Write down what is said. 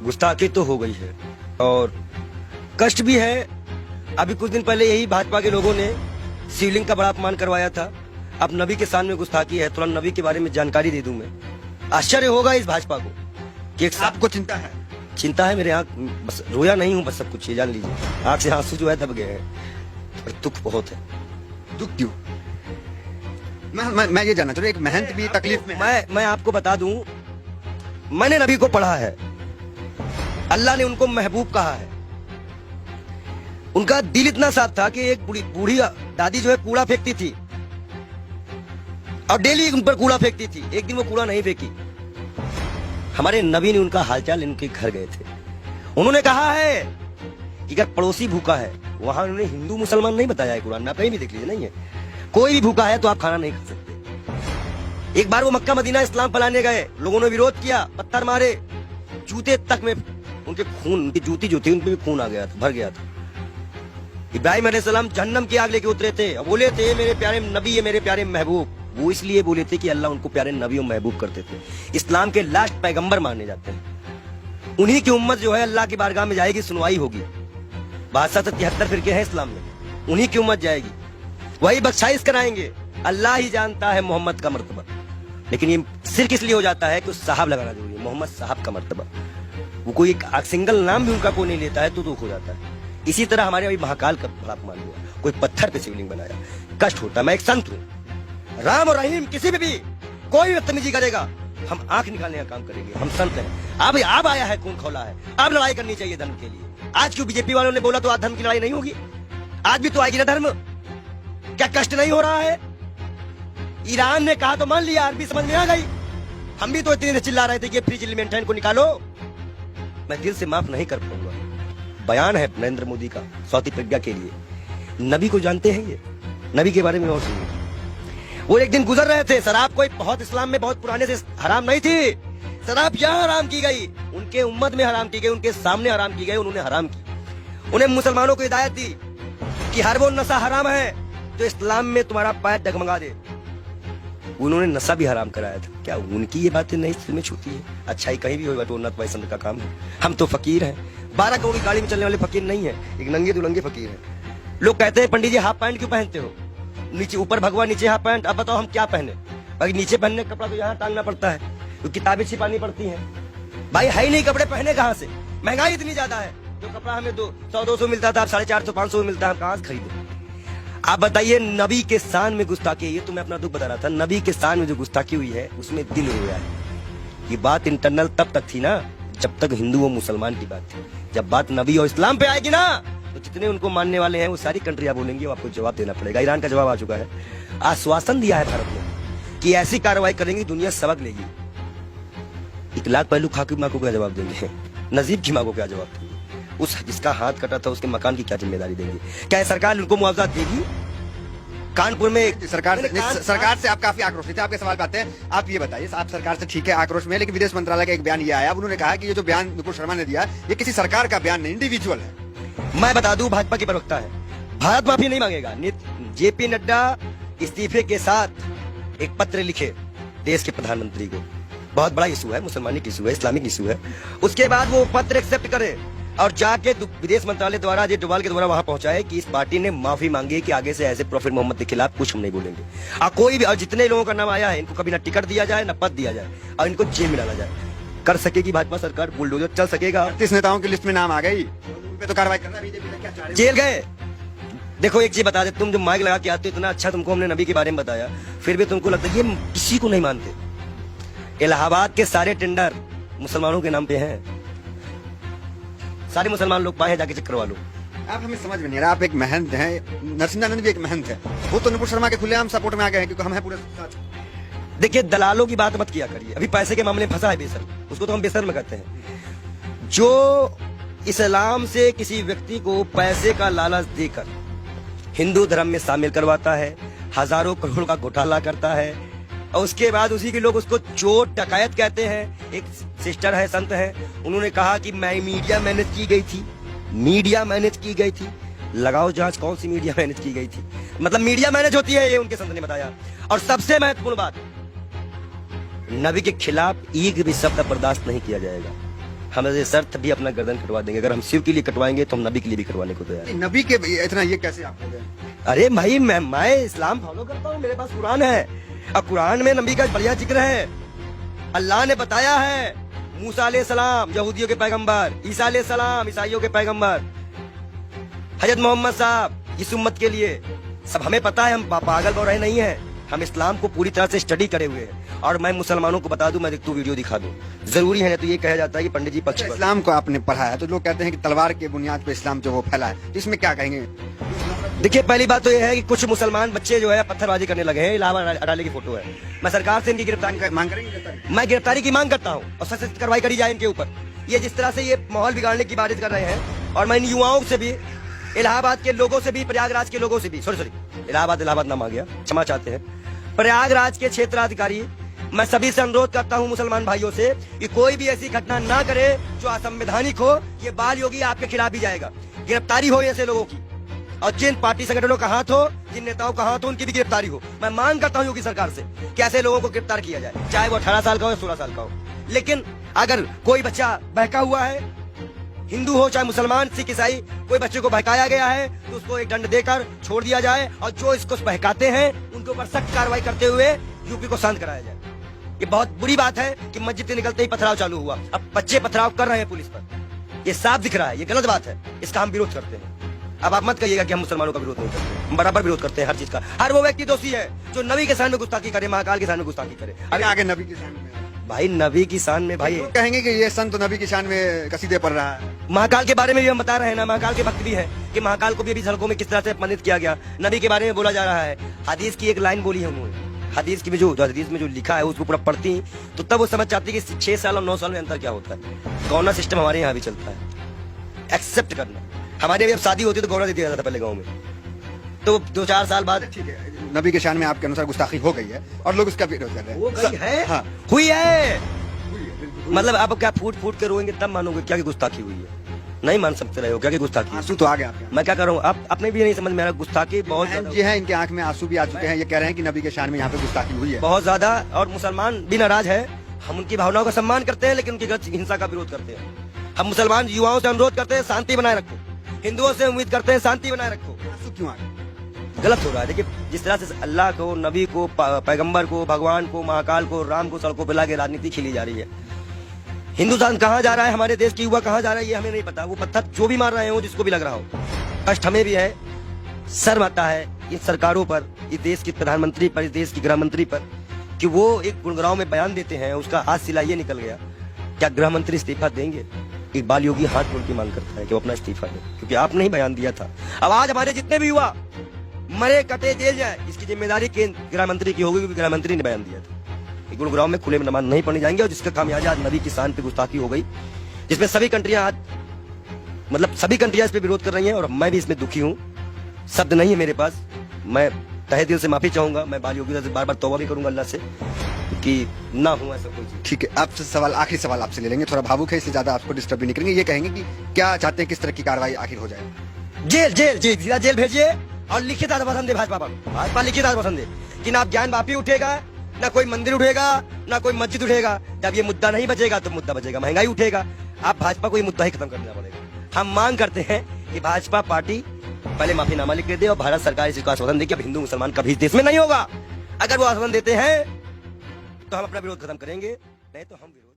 गुस्ताखी तो हो गई है और कष्ट भी है। अभी कुछ दिन पहले यही भाजपा के लोगों ने शिवलिंग का बड़ा अपमान करवाया था। अब नबी के सामने गुस्ताखी है, तुरंत नबी के बारे में जानकारी दे दूं मैं। आश्चर्य होगा इस भाजपा को कि आपको चिंता है? चिंता है, मेरे आंख बस रोया नहीं हूँ, बस सब कुछ ये जान लीजिए। आंख से आंसू जो है दब गए हैं और दुख बहुत है। दुख क्यों? मैं ये जानना चाहता हूँ, एक महंत भी तकलीफ में है। मैं आपको बता दूं, मैंने नबी को पढ़ा है, अल्लाह ने उनको महबूब कहा है। उनका दिल इतना साफ था कि एक बूढ़ी दादी जो है कूड़ा फेंकती थी और डेली उन पर कूड़ा फेंकती थी। एक दिन वो कूड़ा नहीं फेंकी। हमारे नबी ने उनका हालचाल इनके घर गए थे। उन्होंने कहा है कि अगर पड़ोसी भूखा है, वहां उन्होंने हिंदू मुसलमान नहीं बताया है, कुरान में आप कहीं भी देख लीजिए, नहीं है। कोई भी भूखा है तो आप खाना नहीं खा सकते। एक बार वो मक्का मदीना इस्लाम फैलाने गए, लोगों ने विरोध किया, पत्थर मारे, जूते तक में उनके खून, उनकी जूती जो थी उनपे भी खून आ गया था, भर गया था। इब्राहिम अलैहिस्सलाम जहन्नम की आग लेके उतरे थे, बोले थे मेरे प्यारे नबी है, मेरे प्यारे महबूब। वो इसलिए बोले थे कि अल्लाह उनको प्यारे नबी और महबूब करते थे। इस्लाम के लास्ट पैगंबर माने जाते हैं। उन्हीं की उम्मत जो है अल्लाह की बारगाह में जाएगी, सुनवाई होगी। 72 फिरके हैं इस्लाम में, उन्हीं की उम्मत जाएगी, वही बख्शाइश कराएंगे। अल्लाह ही जानता है मोहम्मद का मर्तबा। लेकिन ये सिर्फ इसलिए हो जाता है कि साहब लगाना जरूरी है, मोहम्मद साहब का मर्तबा। वो कोई एक सिंगल नाम भी उनका कोई नहीं लेता है तो दुख हो जाता है। इसी तरह हमारे अभी महाकाल का बड़ा अपमान हुआ, कोई पत्थर पे शिवलिंग बनाया, कष्ट होता है। मैं एक संत हूँ, राम और रहीम किसी भी कोई भी बदतमीजी करेगा, हम आंख निकालने का काम करेंगे। हम संत हैं। अब आया है, खून खौला है, अब लड़ाई करनी चाहिए धर्म के लिए। आज क्यों बीजेपी वालों ने बोला तो आज धर्म की लड़ाई नहीं होगी? आज भी तो आएगी ना धर्म। क्या कष्ट नहीं हो रहा है? ईरान ने कहा तो मान लिया, अरबी समझ में आ गई। हम भी तो इतने चिल्ला रहे थे कि फ्रीज एलिमेंट को निकालो। मैं दिल से माफ नहीं कर पाऊंगा। बयान है नरेंद्र मोदी का स्वाति प्रज्ञा के लिए। नबी को जानते हैं ये, नबी के बारे में और सुनिए। वो एक दिन गुजर रहे थे, शराब कोई बहुत इस्लाम में बहुत पुराने से हराम नहीं थी। शराब यहाँ हराम की गई, उनके उम्मत में हराम की गई, उनके सामने हराम की गई, उन्होंने हराम की। उन्हें मुसलमानों को हिदायत दी कि हर वो नशा हराम है जो इस्लाम में तुम्हारा पैर डगमगा दे। उन्होंने नशा भी हराम कराया था। क्या उनकी ये बातें नहीं दिल में छूती है? अच्छाई कहीं भी होगा तो उन्नत वैसन का काम है। हम तो फकीर हैं, 12 करोड़ की गाड़ी में चलने वाले फकीर नहीं है, एक नंगे दुलंगे फकीर हैं। लोग कहते हैं पंडित जी हाफ पैंट क्यों पहनते हो? नीचे ऊपर भगवा, नीचे हाफ पैंट। अब बताओ हम क्या पहने? भाई नीचे पहनने का कपड़ा तो यहाँ टांगना पड़ता है, तो किताबें छिपानी पड़ती हैं। भाई है ही नहीं कपड़े, पहने कहाँ से? महंगाई इतनी ज्यादा है, जो कपड़ा हमें 100-200 मिलता था, अब 450-500 में मिलता है, हम कहाँ से खरीदे? आप बताइए, नबी के शान में गुस्ताखी, ये तो मैं अपना दुख बता रहा था। नबी के शान में जो गुस्ताखी हुई है उसमें दिल रोया है। ये बात इंटरनल तब तक थी ना जब तक हिंदू और मुसलमान की बात थी। जब बात नबी और इस्लाम पे आएगी ना, तो जितने उनको मानने वाले हैं वो सारी कंट्रियां बोलेंगी, वो आपको जवाब देना पड़ेगा। ईरान का जवाब आ चुका है, आश्वासन दिया है भारत ने कि ऐसी कार्रवाई करेंगी दुनिया सबक लेगी। 1 लाख पहलू खा की माँ को क्या जवाब देंगे? नजीब की माँ को क्या जवाब देंगे? उस जिसका हाथ कटा था उसके मकान की क्या जिम्मेदारी देंगे? क्या सरकार उनको मुआवजा देगी? कानपुर में सरकार से आप काफी आक्रोशित है। आपके सवाल पे आते हैं। आप ये बताइए, आप सरकार से ठीक है आक्रोश में, लेकिन विदेश मंत्रालय का एक बयान ये आया, उन्होंने कहा कि ये जो बयान नुपुर शर्मा ने दिया ये किसी सरकार का बयान नहीं, इंडिविजुअल है। मैं बता दूं, भाजपा की प्रवक्ता है, भारत माफी नहीं मांगेगा। जेपी नड्डा इस्तीफे के साथ एक पत्र लिखे देश के प्रधानमंत्री को। बहुत बड़ा इशू है, मुसलमानिक इशू है, इस्लामिक इशू है। उसके बाद वो पत्र एक्सेप्ट करे और जाके विदेश मंत्रालय द्वारा अजय डोभाल के द्वारा वहां पहुंचाए कि इस पार्टी ने माफी मांगी कि आगे से ऐसे प्रॉफिट मोहम्मद के खिलाफ कुछ हम नहीं बोलेंगे। कोई भी, और जितने लोगों का नाम आया है इनको कभी ना टिकट दिया जाए ना पद दिया जाए और इनको जेल में डाला जाए। कर सकेगी भाजपा सरकार? बुलडोजर चल सकेगा? 38 नेताओं की लिस्ट में नाम आ गई, उन पे तो कार्रवाई करना बीजेपी जेल गए। देखो एक चीज बता दे, तुम जो माइक लगा के आते हो, इतना अच्छा तुमको हमने नबी के बारे में बताया, फिर भी तुमको लगता है ये किसी को नहीं मानते। इलाहाबाद के सारे टेंडर मुसलमानों के नाम पे हैं, सारे मुसलमान लोग पाए, जाके चेक करवा लो। आप हमें समझ में नहीं आ रहा, आप एक महंत हैं, नरसिंहानंद भी एक महंत है, वो तो नुपुर शर्मा के खुलेआम सपोर्ट में आ गए हैं क्योंकि हम हैं पूरे साथ। देखिए दलालों की बात मत किया करिए, अभी पैसे के मामले में फंसा है बेसर, उसको तो हम बेसर में कहते हैं। जो इस्लाम से किसी व्यक्ति को पैसे का लालच देकर हिंदू धर्म में शामिल करवाता है, हजारों करोड़ का घोटाला करता है और उसके बाद उसी के लोग उसको चोर डकैत कहते हैं। एक सिस्टर है, संत है, उन्होंने कहा कि मैं मीडिया मैनेज की गई थी, मीडिया मैनेज की गई थी। लगाओ जांच, कौन सी मीडिया मैनेज की गई थी? मतलब मीडिया मैनेज होती है, ये उनके संत ने बताया। और सबसे महत्वपूर्ण बात, नबी के खिलाफ एक भी शब्द बर्दाश्त नहीं किया जाएगा। हम ये शर्त भी अपना गर्दन कटवा देंगे। अगर हम शिव के लिए कटवाएंगे तो हम नबी के लिए भी कटवाने को तैयार हैं। नबी के इतना ये कैसे आप हो गए? अरे भाई मैं इस्लाम फॉलो करता हूँ, मेरे पास कुरान है और कुरान में नबी का बढ़िया जिक्र है। अल्लाह ने बताया है, मूसा अलैहिस्सलाम यहूदियों के पैगंबर, ईसा अलैहिस्सलाम ईसाइयों के पैगंबर, हजरत मोहम्मद साहब इस उम्मत के लिए सब हमें पता है। हम पागल हो रहे नहीं है, हम इस्लाम को पूरी तरह से स्टडी करे हुए हैं। और मैं मुसलमानों को बता दूं, मैं तू वीडियो दिखा दूं, जरूरी है। तो ये कहा जाता है कि पंडित जी पक्ष पर। इस्लाम को आपने पढ़ा है तो लोग कहते हैं कि तलवार के बुनियाद पे इस्लाम जो वो फैला है, तो इसमें क्या कहेंगे? देखिए, पहली बात तो ये है कि कुछ मुसलमान बच्चे जो है पत्थरबाजी करने लगे हैं। इलाहाबाद अडाले की फोटो है। मैं सरकार से इनकी गिरफ्तारी मांग करेंगे? मैं गिरफ्तारी की मांग करता हूँ और सख्त कार्रवाई करी जाए इनके ऊपर। ये जिस तरह से ये माहौल बिगाड़ने की बारिश कर रहे हैं, और मैं इन युवाओं से भी, इलाहाबाद के लोगों से भी, प्रयागराज के लोगों से भी, सॉरी इलाहाबाद नाम आ गया, क्षमा चाहते हैं, प्रयागराज के क्षेत्राधिकारी, मैं सभी से अनुरोध करता हूं मुसलमान भाइयों से कि कोई भी ऐसी घटना ना करे जो असंवैधानिक हो। ये बाल योगी आपके खिलाफ भी जाएगा। गिरफ्तारी हो ऐसे लोगों की, और जिन पार्टी संगठनों का हाथ हो, जिन नेताओं का हाथ हो, उनकी भी गिरफ्तारी हो। मैं मांग करता हूं योगी सरकार से कि ऐसे लोगों को गिरफ्तार किया जाए, चाहे वो 18 साल का हो या 16 साल का हो। लेकिन अगर कोई बच्चा बहका हुआ है, हिंदू हो चाहे मुसलमान, सिख, ईसाई, कोई बच्चे को बहकाया गया है तो उसको एक दंड देकर छोड़ दिया जाए, और जो इसको बहकाते हैं उनके ऊपर सख्त कार्रवाई करते हुए यूपी को शांत कराया जाए। ये बहुत बुरी बात है कि मस्जिद से निकलते ही पथराव चालू हुआ। अब बच्चे पथराव कर रहे हैं पुलिस पर, ये साफ दिख रहा है, ये गलत बात है, इसका हम विरोध करते हैं। अब आप मत कहिएगा कि हम मुसलमानों का विरोध नहीं करते, हम बराबर विरोध करते हैं हर चीज का। हर वो व्यक्ति दोषी है जो नबी के सामने गुस्ताखी करे, महाकाल के सामने गुस्ताखी करे। अरे आगे नबी की शान में भाई, नबी की शान में भाई लोग कहेंगे कि ये संत नबी की शान में कसीदे पढ़ रहा है। महाकाल के बारे में भी हम बता रहे हैं ना, महाकाल के भक्त भी है कि महाकाल को भी अभी सड़कों में किस तरह से अपमानित किया गया। नबी के बारे में बोला जा रहा है। हदीस की एक लाइन बोली है उन्होंने, हदीस की में जो हदीस में जो लिखा है उसको पूरा पढ़ती तो तब वो समझ चाहती कि 6 साल और 9 साल में अंतर क्या होता है। गौना सिस्टम हमारे यहाँ भी चलता है, एक्सेप्ट करना। हमारे भी अब शादी होती तो गौना दे दिया जाता था पहले गाँव में, तो 2-4 साल बाद। ठीक है, नबी के शान में आपके अनुसार गुस्ताखी हो गई है और लोग उसका विरोध कर रहे हैं। वो गई है, हाँ। हुई है, मतलब आप क्या फूट फूट के रोएंगे तब मानोगे क्या कि गुस्ताखी हुई है। नहीं मान सकते रहे हो क्या कि गुस्ताखी। आंसू तो आ गए आपके। मैं क्या कर रहा हूँ, आप अपने भी नहीं समझ में आ रहा। गुस्ताखी बहुत ये है, इनके आंख में आंसू भी आ चुके हैं। ये कह रहे हैं कि नबी के शान में यहाँ पे गुस्ताखी हुई है बहुत ज्यादा, और मुसलमान भी नाराज है। हम उनकी भावनाओं का सम्मान करते हैं लेकिन उनकी गलत हिंसा का विरोध करते हैं। हम मुसलमान युवाओं से अनुरोध करते हैं शांति बनाए रखो, हिंदुओं से उम्मीद करते हैं शांति बनाए रखो। आंसू क्यों आ गए? गलत हो रहा है। देखिए, जिस तरह से अल्लाह को, नबी को, पैगंबर को, भगवान को, महाकाल को, राम को सड़कों पर लाके राजनीति खेली जा रही है। हिंदुस्तान कहाँ जा रहा है, हमारे देश की युवा कहाँ जा रहा है, ये हमें नहीं पता। वो पत्थर जो भी मार रहे हो, जिसको भी लग रहा हो, कष्ट हमें भी है, शर्म आता है इन सरकारों पर, इस देश के प्रधानमंत्री पर, इस देश की गृह मंत्री पर, कि वो एक गुड़गांव में बयान देते हैं, उसका आज सिलाइए निकल गया। क्या गृह मंत्री इस्तीफा देंगे? एक बाल योगी हाथ जोड़ के मांग करता है कि वो अपना इस्तीफा दे, क्योंकि आपने ही बयान दिया था। अब आज हमारे जितने भी युवा मरे कटे जेल जाए, इसकी जिम्मेदारी गृह मंत्री की होगी, क्योंकि गृह मंत्री ने बयान दिया था। गुरुग्राम में खुले में नमाज नहीं पढ़ने जाएंगे, और जिसका खामियाजा आज नबी की शान पे गुस्ताखी हो गई, जिसमें सभी कंट्रियां आज, मतलब सभी कंट्रियां इस पे विरोध कर रही हैं, और मैं भी इसमें दुखी हूं। शब्द नहीं है मेरे पास। मैं तहे दिल से माफी चाहूंगा। मैं बाल योगी से बार बार तौबा भी करूंगा अल्लाह से कि ना हो ऐसा कोई चीज। ठीक है, आपसे सवाल, आखिरी सवाल आपसे ले लेंगे, थोड़ा भावुक है इसलिए ज्यादा आपको डिस्टर्ब भी नहीं करेंगे। ये कहेंगे कि क्या चाहते हैं, किस तरह की कार्रवाई आखिर हो जाए? जेल जेल जेल सीधा जेल भेजिए, और लिखित आश्वासन दे भाजपा पर। भाजपा लिखित आश्वासन दे कि ना ज्ञान वापी उठेगा, ना कोई मंदिर उठेगा, ना कोई मस्जिद उठेगा। जब ये मुद्दा नहीं बचेगा तो मुद्दा बचेगा महंगाई उठेगा। आप भाजपा को ये मुद्दा ही खत्म करना पड़ेगा। हम मांग करते हैं कि भाजपा पार्टी पहले माफीनामा लिख के दे और भारत सरकार इसको आश्वासन दे कि अब हिंदू मुसलमान कभी इस देश में नहीं होगा। अगर वो आश्वासन देते हैं तो हम अपना विरोध खत्म करेंगे, नहीं तो हम विरोध